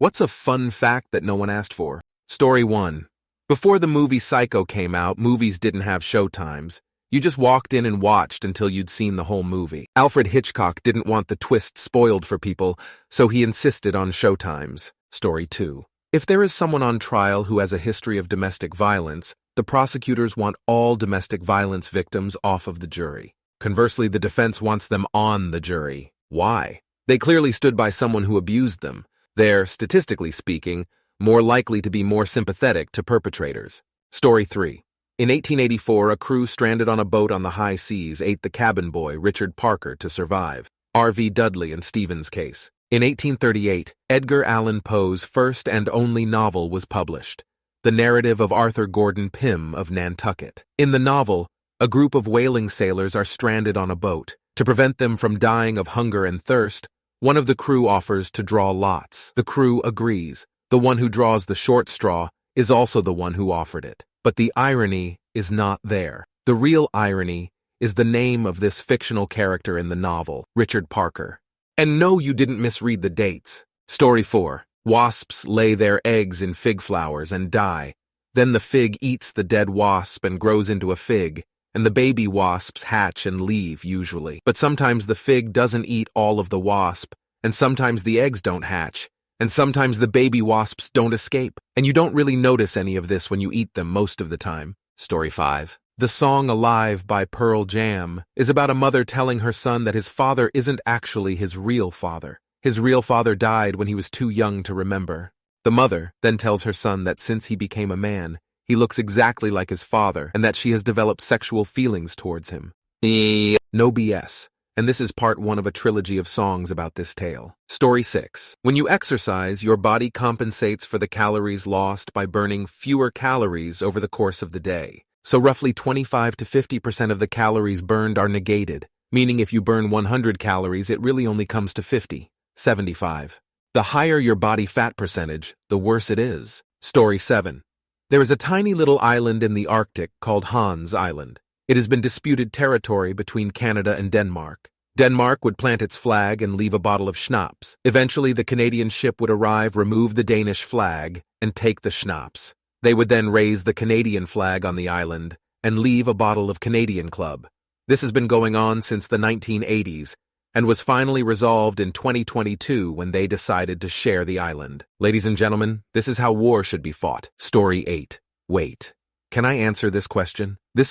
What's a fun fact that no one asked for? Story 1. Before the movie Psycho came out, movies didn't have showtimes. You just walked in and watched until you'd seen the whole movie. Alfred Hitchcock didn't want the twist spoiled for people, so he insisted on showtimes. Story 2. If there is someone on trial who has a history of domestic violence, the prosecutors want all domestic violence victims off of the jury. Conversely, the defense wants them on the jury. Why? They clearly stood by someone who abused them. They're, statistically speaking, more likely to be more sympathetic to perpetrators. Story 3. In 1884, a crew stranded on a boat on the high seas ate the cabin boy, Richard Parker, to survive. R.V. Dudley and Stevens case. In 1838, Edgar Allan Poe's first and only novel was published, the narrative of Arthur Gordon Pym of Nantucket. In the novel, a group of whaling sailors are stranded on a boat. To prevent them from dying of hunger and thirst, one of the crew offers to draw lots. The crew agrees. The one who draws the short straw is also the one who offered it. But the irony is not there. The real irony is the name of this fictional character in the novel, Richard Parker. And no, you didn't misread the dates. Story 4. Wasps lay their eggs in fig flowers and die. Then the fig eats the dead wasp and grows into a fig, and the baby wasps hatch and leave, usually. But sometimes the fig doesn't eat all of the wasp, and sometimes the eggs don't hatch, and sometimes the baby wasps don't escape, and you don't really notice any of this when you eat them most of the time. Story 5. The song Alive by Pearl Jam is about a mother telling her son that his father isn't actually his real father. His real father died when he was too young to remember. The mother then tells her son that since he became a man, he looks exactly like his father and that she has developed sexual feelings towards him. No BS. And this is part 1 of a trilogy of songs about this tale. Story 6. When you exercise, your body compensates for the calories lost by burning fewer calories over the course of the day. So roughly 25 to 50% of the calories burned are negated, meaning if you burn 100 calories, it really only comes to 50, 75. The higher your body fat percentage, the worse it is. Story 7. There is a tiny little island in the Arctic called Hans Island. It has been disputed territory between Canada and Denmark. Denmark would plant its flag and leave a bottle of schnapps. Eventually, the Canadian ship would arrive, remove the Danish flag, and take the schnapps. They would then raise the Canadian flag on the island and leave a bottle of Canadian Club. This has been going on since the 1980s and was finally resolved in 2022 when they decided to share the island. Ladies and gentlemen, this is how war should be fought. Story 8. Wait. Can I answer this question? This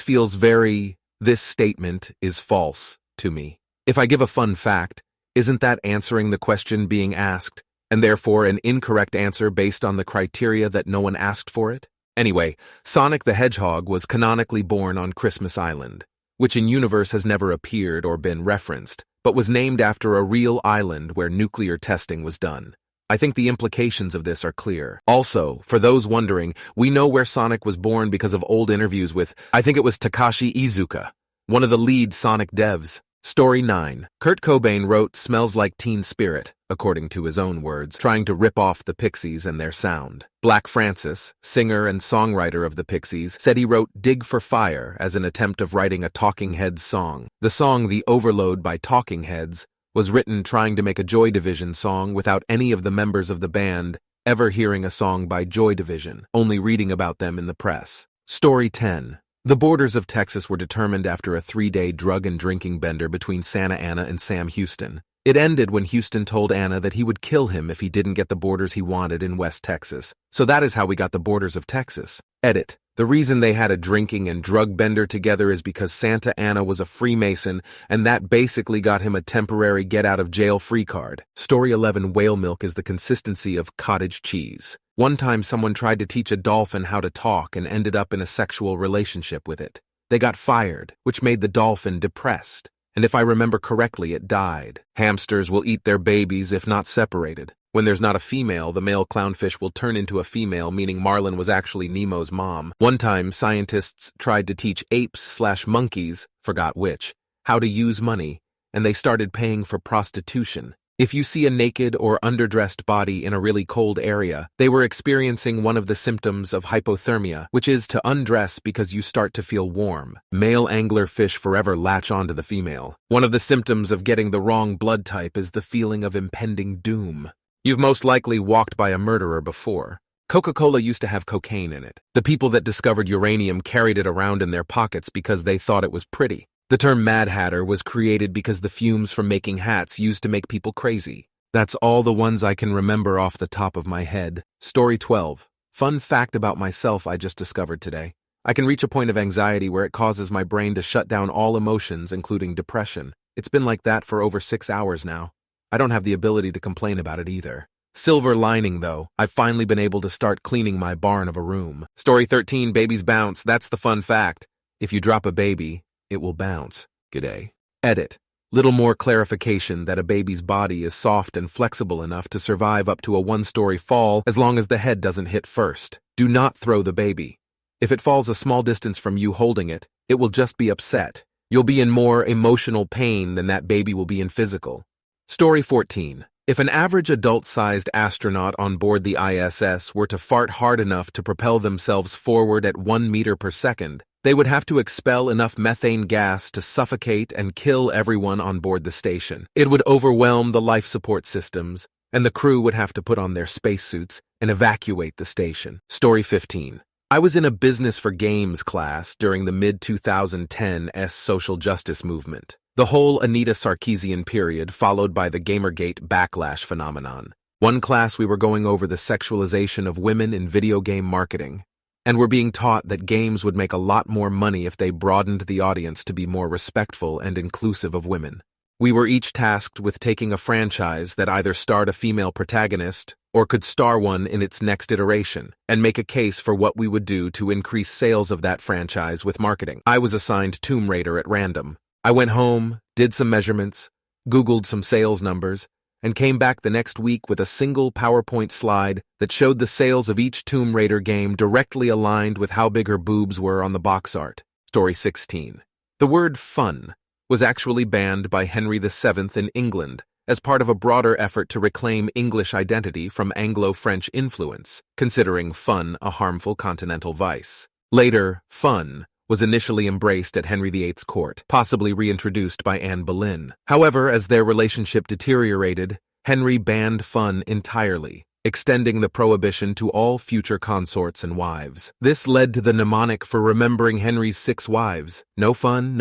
statement is false to me. If I give a fun fact, isn't that answering the question being asked, and therefore an incorrect answer based on the criteria that no one asked for it? Anyway, Sonic the Hedgehog was canonically born on Christmas Island, which in universe has never appeared or been referenced, but was named after a real island where nuclear testing was done. I think the implications of this are clear. Also, for those wondering, we know where Sonic was born because of old interviews with, I think it was Takashi Iizuka, one of the lead Sonic devs. Story 9. Kurt Cobain wrote Smells Like Teen Spirit, according to his own words, trying to rip off the Pixies and their sound. Black Francis, singer and songwriter of the Pixies, said he wrote Dig for Fire as an attempt of writing a Talking Heads song. The song The Overload by Talking Heads was written trying to make a Joy Division song without any of the members of the band ever hearing a song by Joy Division, only reading about them in the press. Story 10. The borders of Texas were determined after a 3-day drug and drinking bender between Santa Ana and Sam Houston. It ended when Houston told Anna that he would kill him if he didn't get the borders he wanted in West Texas. So that is how we got the borders of Texas. Edit. The reason they had a drinking and drug bender together is because Santa Ana was a Freemason, and that basically got him a temporary get-out-of-jail-free card. Story 11. Whale milk is the consistency of cottage cheese. One time someone tried to teach a dolphin how to talk and ended up in a sexual relationship with it. They got fired, which made the dolphin depressed, and if I remember correctly, it died. Hamsters will eat their babies if not separated. When there's not a female, the male clownfish will turn into a female, meaning Marlin was actually Nemo's mom. One time, scientists tried to teach apes/monkeys, forgot which, how to use money, and they started paying for prostitution. If you see a naked or underdressed body in a really cold area, they were experiencing one of the symptoms of hypothermia, which is to undress because you start to feel warm. Male angler fish forever latch onto the female. One of the symptoms of getting the wrong blood type is the feeling of impending doom. You've most likely walked by a murderer before. Coca-Cola used to have cocaine in it. The people that discovered uranium carried it around in their pockets because they thought it was pretty. The term Mad Hatter was created because the fumes from making hats used to make people crazy. That's all the ones I can remember off the top of my head. Story 12. Fun fact about myself I just discovered today. I can reach a point of anxiety where it causes my brain to shut down all emotions, including depression. It's been like that for over 6 hours now. I don't have the ability to complain about it either. Silver lining, though, I've finally been able to start cleaning my barn of a room. Story 13, babies bounce. That's the fun fact. If you drop a baby, it will bounce. G'day. Edit. Little more clarification that a baby's body is soft and flexible enough to survive up to a 1-story fall as long as the head doesn't hit first. Do not throw the baby. If it falls a small distance from you holding it, it will just be upset. You'll be in more emotional pain than that baby will be in physical. Story 14. If an average adult-sized astronaut on board the ISS were to fart hard enough to propel themselves forward at 1 meter per second, they would have to expel enough methane gas to suffocate and kill everyone on board the station. It would overwhelm the life support systems, and the crew would have to put on their spacesuits and evacuate the station. Story 15. I was in a business for games class during the mid-2010s social justice movement. The whole Anita Sarkeesian period followed by the Gamergate backlash phenomenon. One class we were going over the sexualization of women in video game marketing, and were being taught that games would make a lot more money if they broadened the audience to be more respectful and inclusive of women. We were each tasked with taking a franchise that either starred a female protagonist or could star one in its next iteration, and make a case for what we would do to increase sales of that franchise with marketing. I was assigned Tomb Raider at random. I went home, did some measurements, Googled some sales numbers, and came back the next week with a single PowerPoint slide that showed the sales of each Tomb Raider game directly aligned with how big her boobs were on the box art. Story 16. The word fun was actually banned by Henry VII in England as part of a broader effort to reclaim English identity from Anglo-French influence, considering fun a harmful continental vice. Later, fun was initially embraced at Henry VIII's court, possibly reintroduced by Anne Boleyn. However, as their relationship deteriorated, Henry banned fun entirely, extending the prohibition to all future consorts and wives. This led to the mnemonic for remembering Henry's 6 wives: no fun,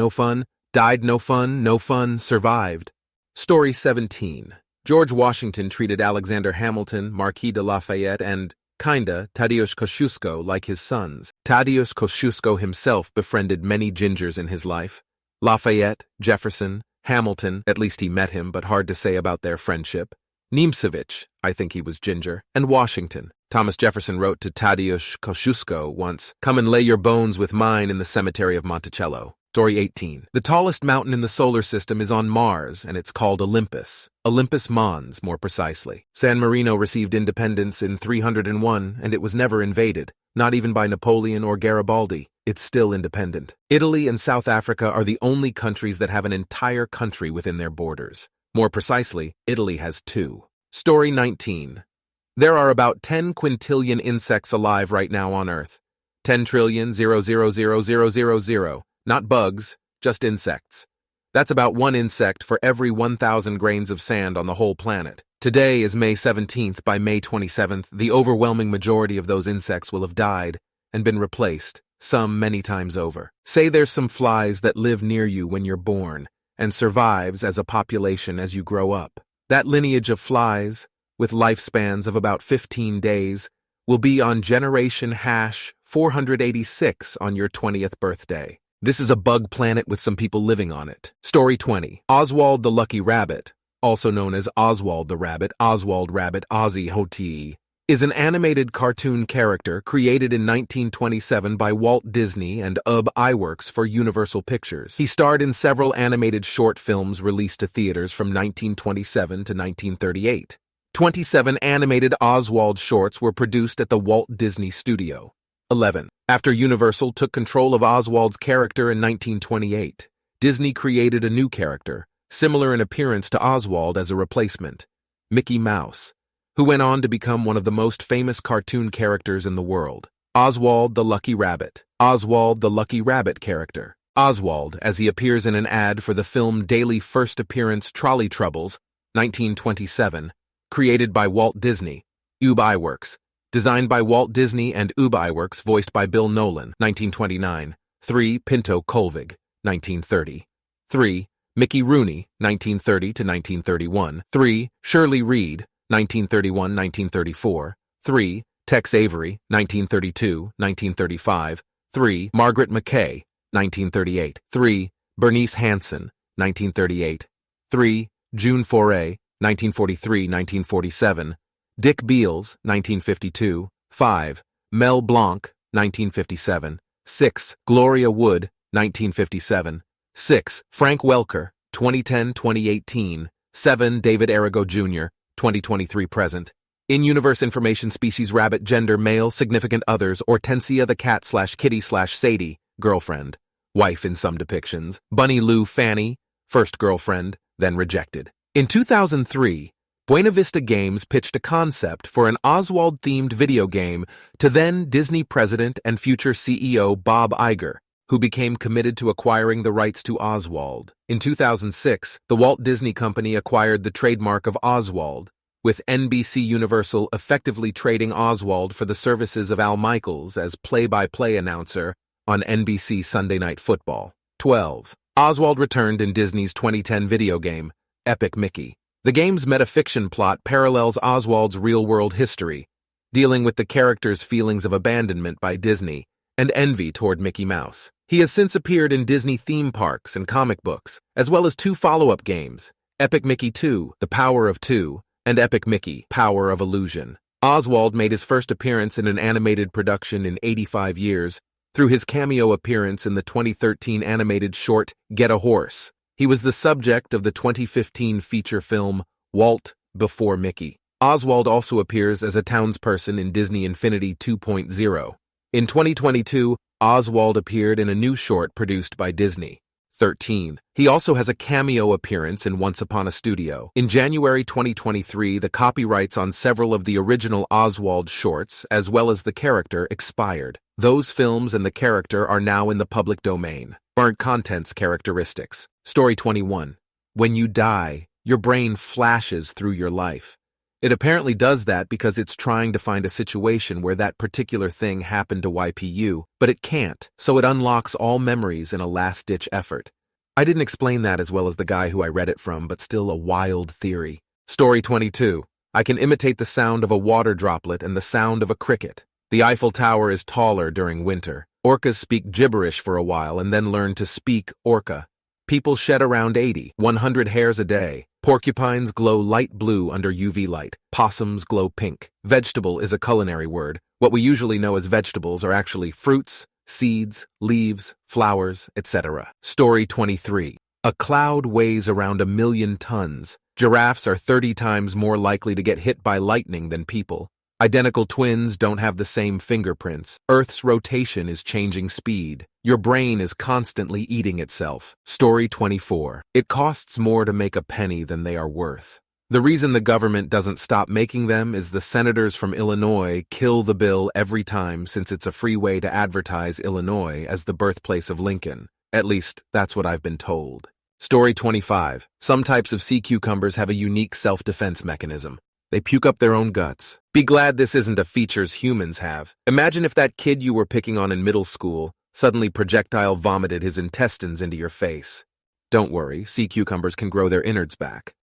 died no fun, survived. Story 17. George Washington treated Alexander Hamilton, Marquis de Lafayette, and Tadeusz Kosciuszko like his sons. Tadeusz Kosciuszko himself befriended many gingers in his life. Lafayette, Jefferson, Hamilton, at least he met him, but hard to say about their friendship. Niemcevich, I think he was ginger, and Washington. Thomas Jefferson wrote to Tadeusz Kosciuszko once, "Come and lay your bones with mine in the cemetery of Monticello." Story 18. The tallest mountain in the solar system is on Mars, and it's called Olympus. Olympus Mons, more precisely. San Marino received independence in 301, and it was never invaded, not even by Napoleon or Garibaldi. It's still independent. Italy and South Africa are the only countries that have an entire country within their borders. More precisely, Italy has 2. Story 19. There are about 10 quintillion insects alive right now on Earth. 10 trillion 000,000. Not bugs, just insects. That's about 1 insect for every 1,000 grains of sand on the whole planet. Today is May 17th. By May 27th, the overwhelming majority of those insects will have died and been replaced, some many times over. Say there's some flies that live near you when you're born and survives as a population as you grow up. That lineage of flies, with lifespans of about 15 days, will be on generation #486 on your 20th birthday. This is a bug planet with some people living on it. Story 20. Oswald the Lucky Rabbit, also known as Oswald the Rabbit, Oswald Rabbit, Ozzy Hotee, is an animated cartoon character created in 1927 by Walt Disney and Iwerks for Universal Pictures. He starred in several animated short films released to theaters from 1927 to 1938. 27 animated Oswald shorts were produced at the Walt Disney Studio. 11. After Universal took control of Oswald's character in 1928, Disney created a new character, similar in appearance to Oswald as a replacement, Mickey Mouse, who went on to become one of the most famous cartoon characters in the world. Oswald the Lucky Rabbit. Oswald the Lucky Rabbit character. Oswald, as he appears in an ad for the film Daily First Appearance Trolley Troubles, 1927, Created by Walt Disney. Ub Iwerks. Designed by Walt Disney and Ub Iwerks, voiced by Bill Nolan, 1929. 3. Pinto Colvig, 1930. 3. Mickey Rooney, 1930 to 1931. 3. Shirley Reed, 1931-1934. 3. Tex Avery, 1932-1935. 3. Margaret Mackay, 1938. 3. Bernice Hansen, 1938. 3. June Foray, 1943-1947. Dick Beals, 1952. 5. Mel Blanc, 1957. 6. Gloria Wood, 1957. 6. Frank Welker, 2010-2018. 7. David Arrigo Jr., 2023-present. In-universe information: species rabbit, gender male, significant others, Hortensia the cat/kitty/Sadie, girlfriend. Wife in some depictions. Bunny Lou Fanny, first girlfriend, then rejected. In 2003, Buena Vista Games pitched a concept for an Oswald-themed video game to then Disney president and future CEO Bob Iger, who became committed to acquiring the rights to Oswald. In 2006, the Walt Disney Company acquired the trademark of Oswald, with NBC Universal effectively trading Oswald for the services of Al Michaels as play-by-play announcer on NBC Sunday Night Football. 12. Oswald returned in Disney's 2010 video game, Epic Mickey. The game's metafiction plot parallels Oswald's real-world history, dealing with the character's feelings of abandonment by Disney and envy toward Mickey Mouse. He has since appeared in Disney theme parks and comic books, as well as 2 follow-up games, Epic Mickey 2, The Power of Two, and Epic Mickey, Power of Illusion. Oswald made his first appearance in an animated production in 85 years through his cameo appearance in the 2013 animated short Get a Horse. He was the subject of the 2015 feature film Walt Before Mickey. Oswald also appears as a townsperson in Disney Infinity 2.0. In 2022, Oswald appeared in a new short produced by Disney. 13. He also has a cameo appearance in Once Upon a Studio. In January 2023, the copyrights on several of the original Oswald shorts, as well as the character, expired. Those films and the character are now in the public domain. Burnt contents characteristics. Story 21. When you die, your brain flashes through your life. It apparently does that because it's trying to find a situation where that particular thing happened to YPU, but it can't, so it unlocks all memories in a last-ditch effort. I didn't explain that as well as the guy who I read it from, but still a wild theory. Story 22. I can imitate the sound of a water droplet and the sound of a cricket. The Eiffel Tower is taller during winter. Orcas speak gibberish for a while and then learn to speak orca. People shed around 100 hairs a day. Porcupines glow light blue under UV light. Possums glow pink. Vegetable is a culinary word. What we usually know as vegetables are actually fruits, seeds, leaves, flowers, etc. Story 23. A cloud weighs around 1,000,000 tons. Giraffes are 30 times more likely to get hit by lightning than people. Identical twins don't have the same fingerprints. Earth's rotation is changing speed. Your brain is constantly eating itself. Story 24. It costs more to make a penny than they are worth. The reason the government doesn't stop making them is the senators from Illinois kill the bill every time, since it's a free way to advertise Illinois as the birthplace of Lincoln. At least, that's what I've been told. Story 25. Some types of sea cucumbers have a unique self-defense mechanism. They puke up their own guts. Be glad this isn't a features humans have. Imagine if that kid you were picking on in middle school suddenly projectile vomited his intestines into your face. Don't worry, sea cucumbers can grow their innards back.